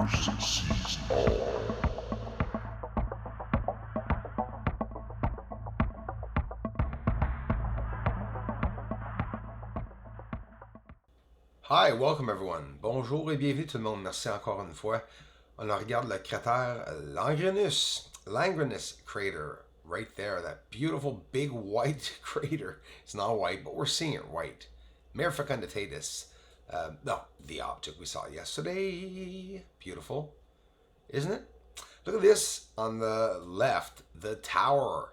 music sees all. Hi, welcome everyone. Bonjour et bienvenue tout le monde. Merci encore une fois. On regarde le cratère Langrenus crater right there. That beautiful big white crater. It's not white, but we're seeing it white. Mare fecunditatis. No, the object we saw yesterday. Beautiful, isn't it? Look at this on the left. The tower.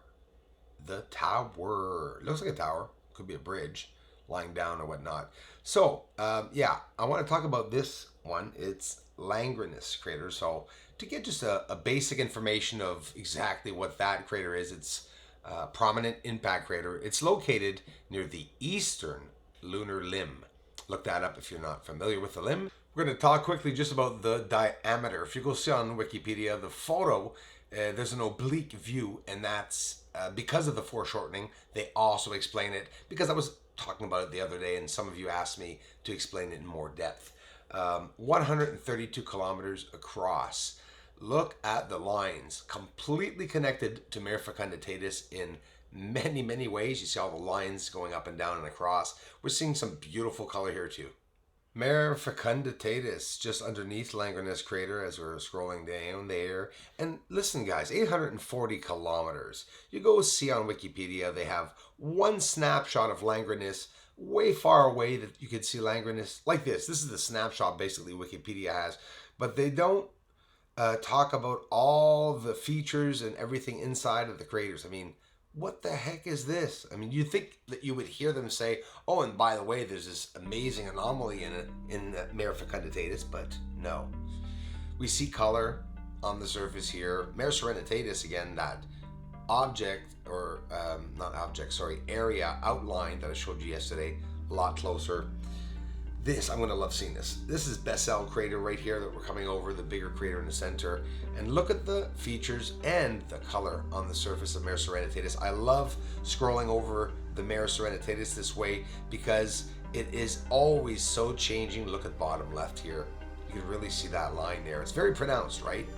The tower. Looks like a tower. Could be a bridge lying down or whatnot. So, yeah, I want to talk about this one. It's Langrenus crater. So, to get just a basic information of exactly what that crater is, it's a prominent impact crater. It's located near the eastern lunar limb. Look that up if you're not familiar with the limb. We're going to talk quickly just about the diameter. If you go see on Wikipedia, the photo, there's an oblique view, and that's because of the foreshortening. They also explain it because I was talking about it the other day, and some of you asked me to explain it in more depth. 132 kilometers across. Look at the lines, completely connected to Mare fecunditatis in many, many ways. You see all the lines going up and down and across. We're seeing some beautiful color here too. Mare fecunditatis, just underneath Langrenus crater as we're scrolling down there. And listen, guys, 840 kilometers. You go see on Wikipedia, they have one snapshot of Langrenus way far away that you could see Langrenus like this. This is the snapshot basically Wikipedia has, but they don't talk about all the features and everything inside of the craters. I mean, what the heck is this? I mean, you'd think that you would hear them say, oh, and by the way, there's this amazing anomaly in it, in Mare fecunditatis, but no. We see color on the surface here. Mare serenitatis, again, that object, or not object, sorry, area outline that I showed you yesterday, a lot closer. This, I'm going to love seeing this. This is Bessel crater right here that we're coming over, the bigger crater in the center. And look at the features and the color on the surface of Mare serenitatis. I love scrolling over the Mare serenitatis this way because it is always so changing. Look at bottom left here. You can really see that line there. It's very pronounced, right?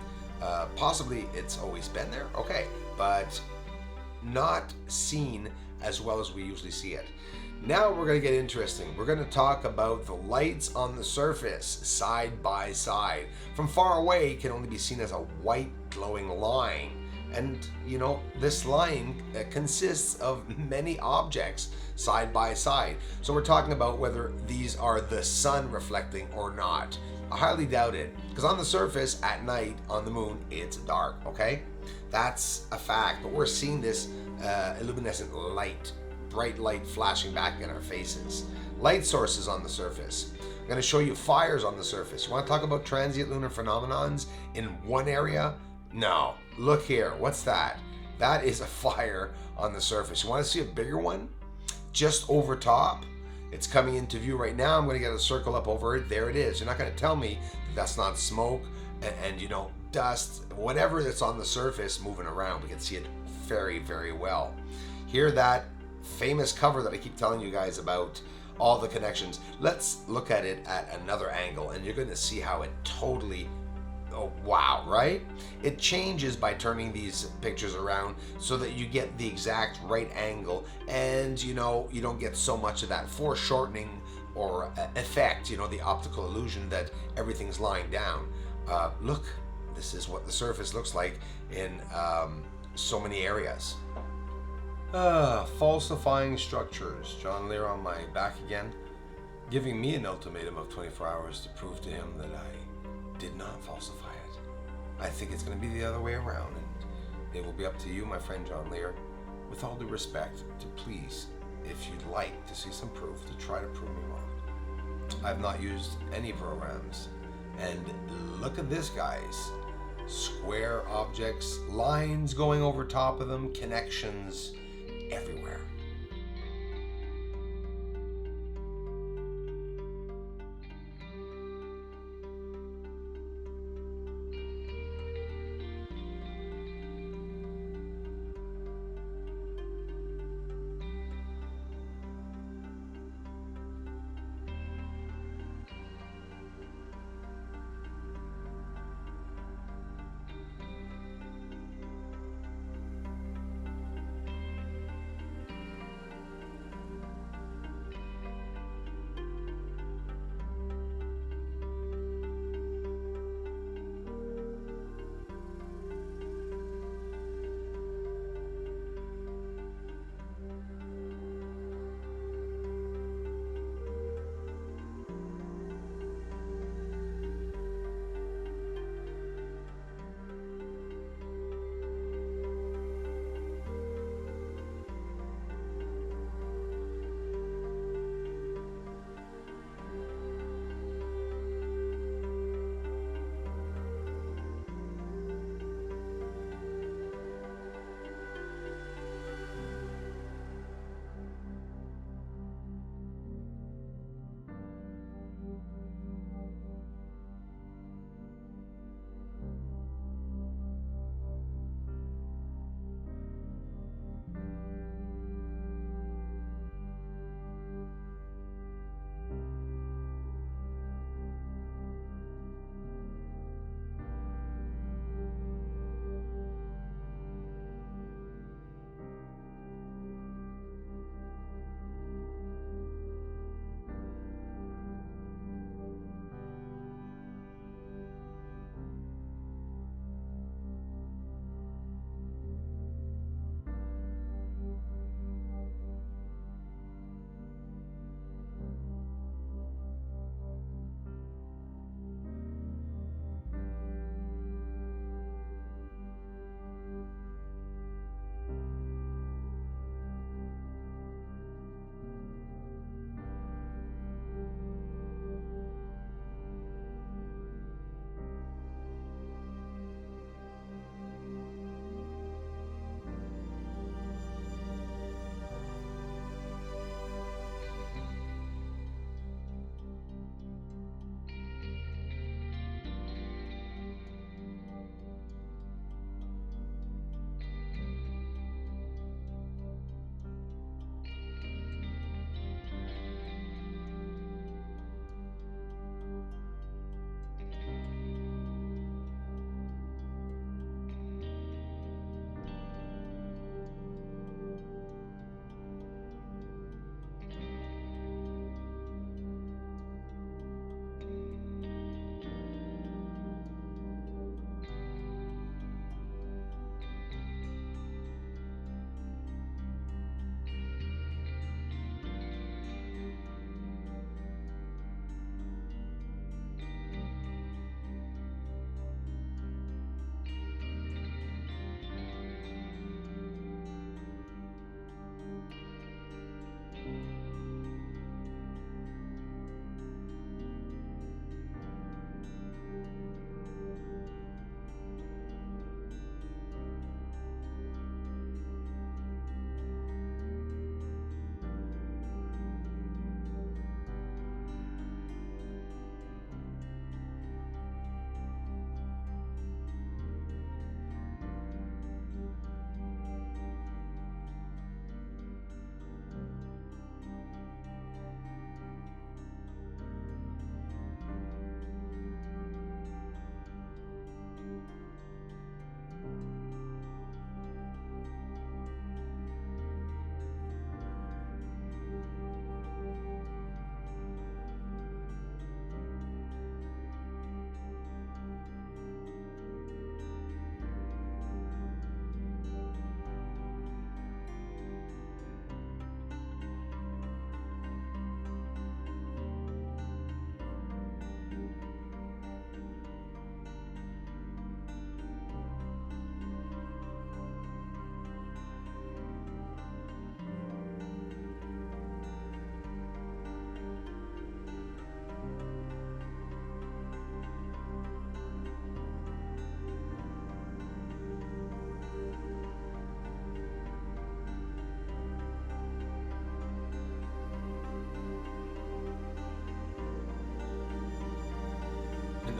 Possibly it's always been there, okay, but not seen as well as we usually see it. Now we're going to get interesting. We're going to talk about the lights on the surface side by side. From far away, it can only be seen as a white glowing line. And, you know, this line consists of many objects side by side. So we're talking about whether these are the sun reflecting or not. I highly doubt it, because on the surface at night on the moon, it's dark, okay? That's a fact, but we're seeing this luminescent light, bright light flashing back in our faces. Light sources on the surface. I'm going to show you fires on the surface. You want to talk about transient lunar phenomenons in one area? No. Look here. What's that? That is a fire on the surface. You want to see a bigger one? Just over top. It's coming into view right now. I'm going to get a circle up over it. There it is. You're not going to tell me that that's not smoke and you know, dust, whatever that's on the surface moving around. We can see it very, very well. Here, that famous cover that I keep telling you guys about, all the connections. Let's look at it at another angle and you're going to see how it totally, oh wow, right? It changes by turning these pictures around so that you get the exact right angle, and you know, you don't get so much of that foreshortening or effect, you know, the optical illusion that everything's lying down. Look, this is what the surface looks like in so many areas. Falsifying structures. John Lear on my back again, giving me an ultimatum of 24 hours to prove to him that I did not falsify it. I think it's going to be the other way around, and it will be up to you, my friend John Lear, with all due respect, to please, if you'd like to see some proof, to try to prove me wrong. I've not used any programs, and look at this, guys. Square objects, lines going over top of them, connections everywhere.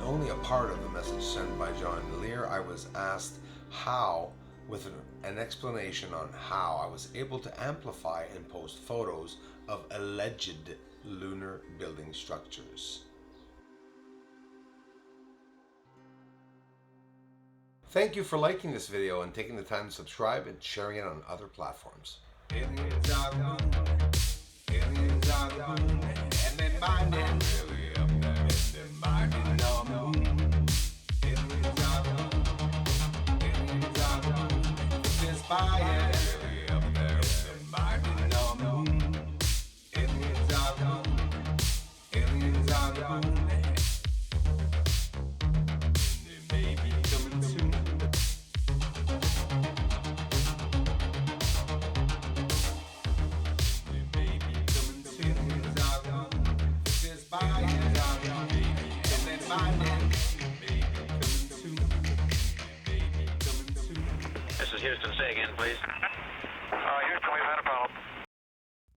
only a part of the message sent by John Lear. I was asked how, with an explanation on how I was able to amplify and post photos of alleged lunar building structures. Thank you for liking this video and taking the time to subscribe and sharing it on other platforms. Aliens are the moon. Aliens are the moon. And they're minding. Really up there. And they're minding on the moon. Aliens are the moon. Aliens are the moon. There's fire. Really up there. And they're minding on the moon. Aliens are the moon. Aliens are the moon. And they may be coming soon. This is Houston. Say again, please. Houston, we've had a problem.